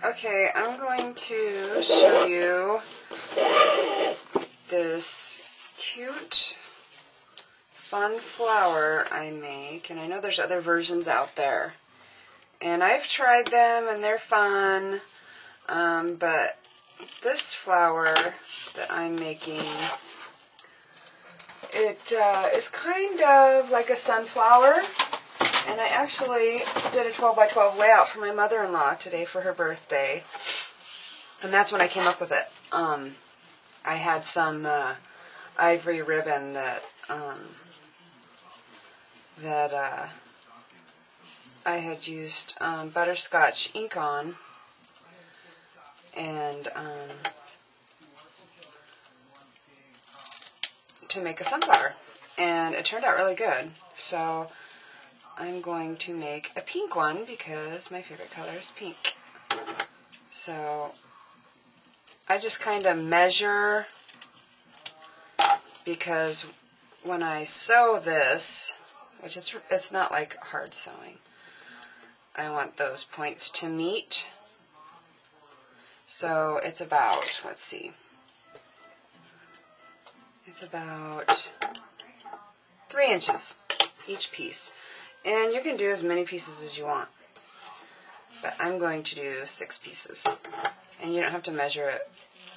Okay, I'm going to show you this cute, fun flower I make, and I know there's other versions out there. And I've tried them, and they're fun, but this flower that I'm making, it is kind of like a sunflower. And I actually did a 12 by 12 layout for my mother-in-law today for her birthday. And that's when I came up with it. I had some ivory ribbon that I had used butterscotch ink on. And to make a sunflower. And it turned out really good. So I'm going to make a pink one because my favorite color is pink. So I just kind of measure, because when I sew this, which it's not like hard sewing, I want those points to meet. So it's about, let's see, it's about 3 inches each piece. And you can do as many pieces as you want. But I'm going to do 6 pieces. And you don't have to measure it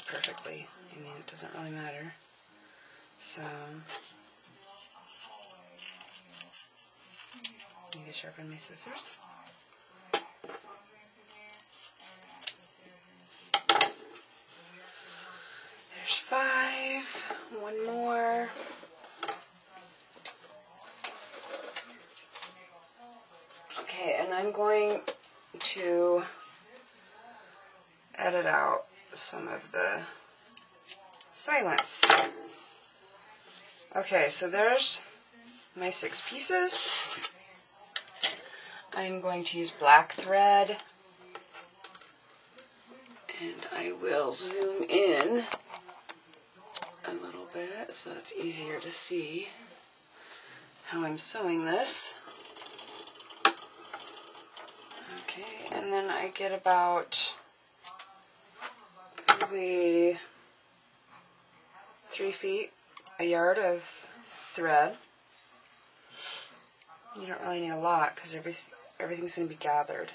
perfectly. I mean, it doesn't really matter. So, I need to sharpen my scissors. There's 5. 1 more. Okay, and I'm going to edit out some of the silence. Okay, so there's my 6 pieces. I'm going to use black thread, and I will zoom in a little bit so it's easier to see how I'm sewing this. Okay, and then I get about probably 3 feet, a yard of thread. You don't really need a lot because everything's going to be gathered.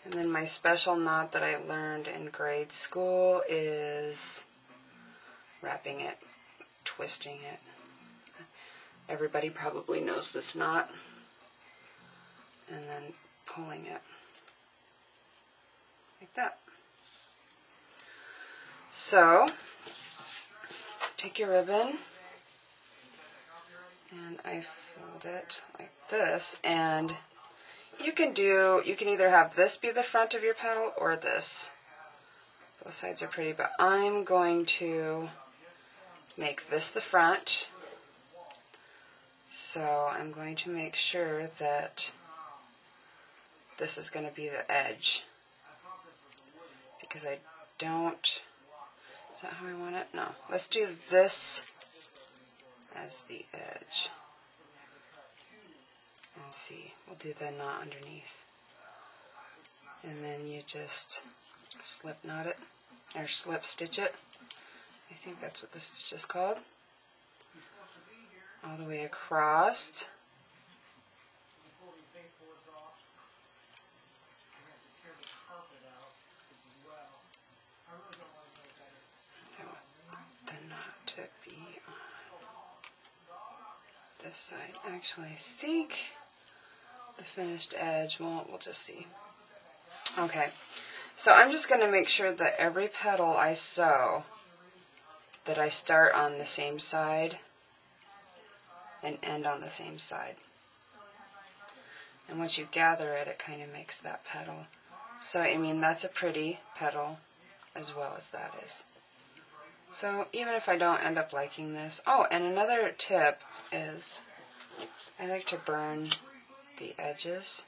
And then my special knot that I learned in grade school is wrapping it, twisting it. Everybody probably knows this knot. And then pulling it like that. So take your ribbon, and I fold it like this, and you can either have this be the front of your petal or this. Both sides are pretty, but I'm going to make this the front. So I'm going to make sure that this is going to be the edge, because I don't, is that how I want it? No. Let's do this as the edge. And see, we'll do the knot underneath. And then you just slip knot it, or slip stitch it. I think that's what this stitch is called. All the way across. To be on this side. Actually, I think the finished edge, we'll just see. Okay, so I'm just going to make sure that every petal I sew, that I start on the same side and end on the same side. And once you gather it, it kind of makes that petal. So, I mean, that's a pretty petal as well as that is. So even if I don't end up liking this, oh, and another tip is I like to burn the edges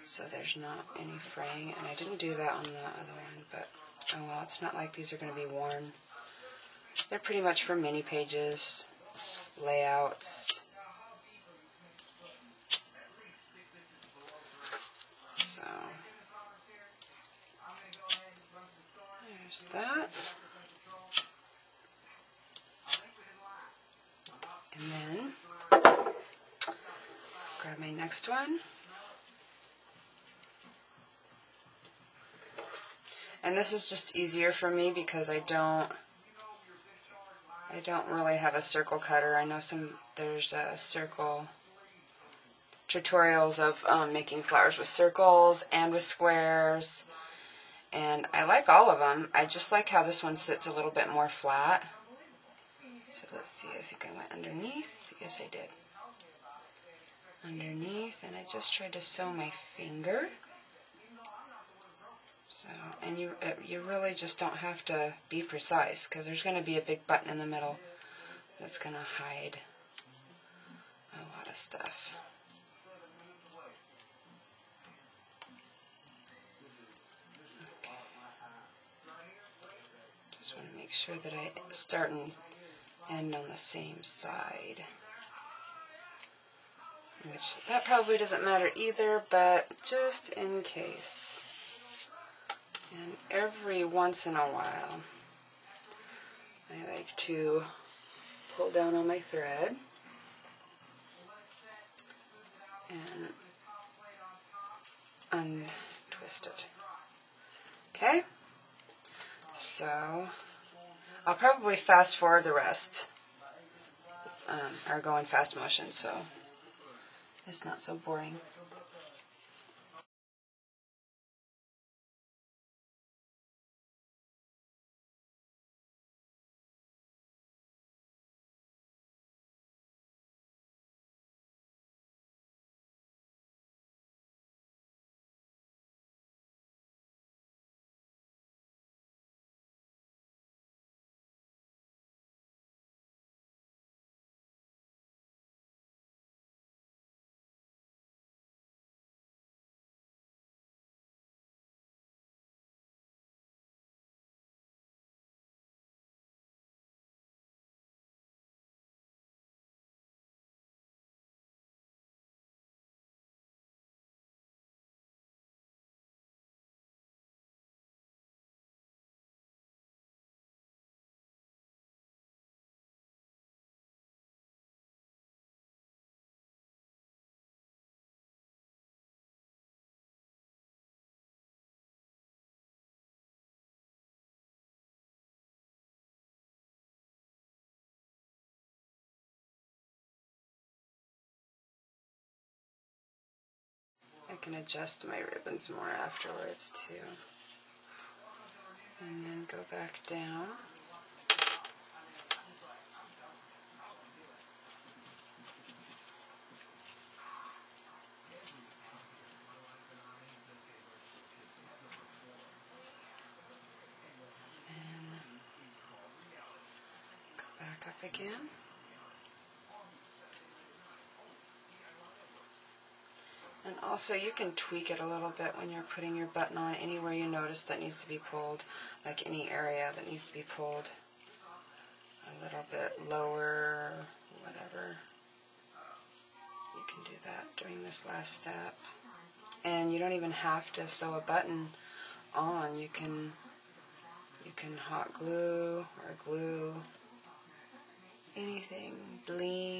so there's not any fraying, and I didn't do that on the other one, but oh well, it's not like these are going to be worn. They're pretty much for mini pages, layouts. So There's that. And then grab my next one. And this is just easier for me because I don't really have a circle cutter. I know there's circle tutorials of making flowers with circles and with squares. And I like all of them. I just like how this one sits a little bit more flat. So let's see, I think I went underneath. Yes, I did. Underneath, and I just tried to sew my finger. So, and you really just don't have to be precise because there's going to be a big button in the middle that's going to hide a lot of stuff. Okay. Just want to make sure that I start and end on the same side. Which, that probably doesn't matter either, but just in case. And every once in a while, I like to pull down on my thread and untwist it. Okay? So, I'll probably fast forward the rest, or go in fast motion, so it's not so boring. I can adjust my ribbons more afterwards too. And then go back down. And go back up again. And also you can tweak it a little bit when you're putting your button on anywhere you notice that needs to be pulled, like any area that needs to be pulled a little bit lower, whatever. You can do that during this last step. And you don't even have to sew a button on. You can hot glue or glue anything, bling.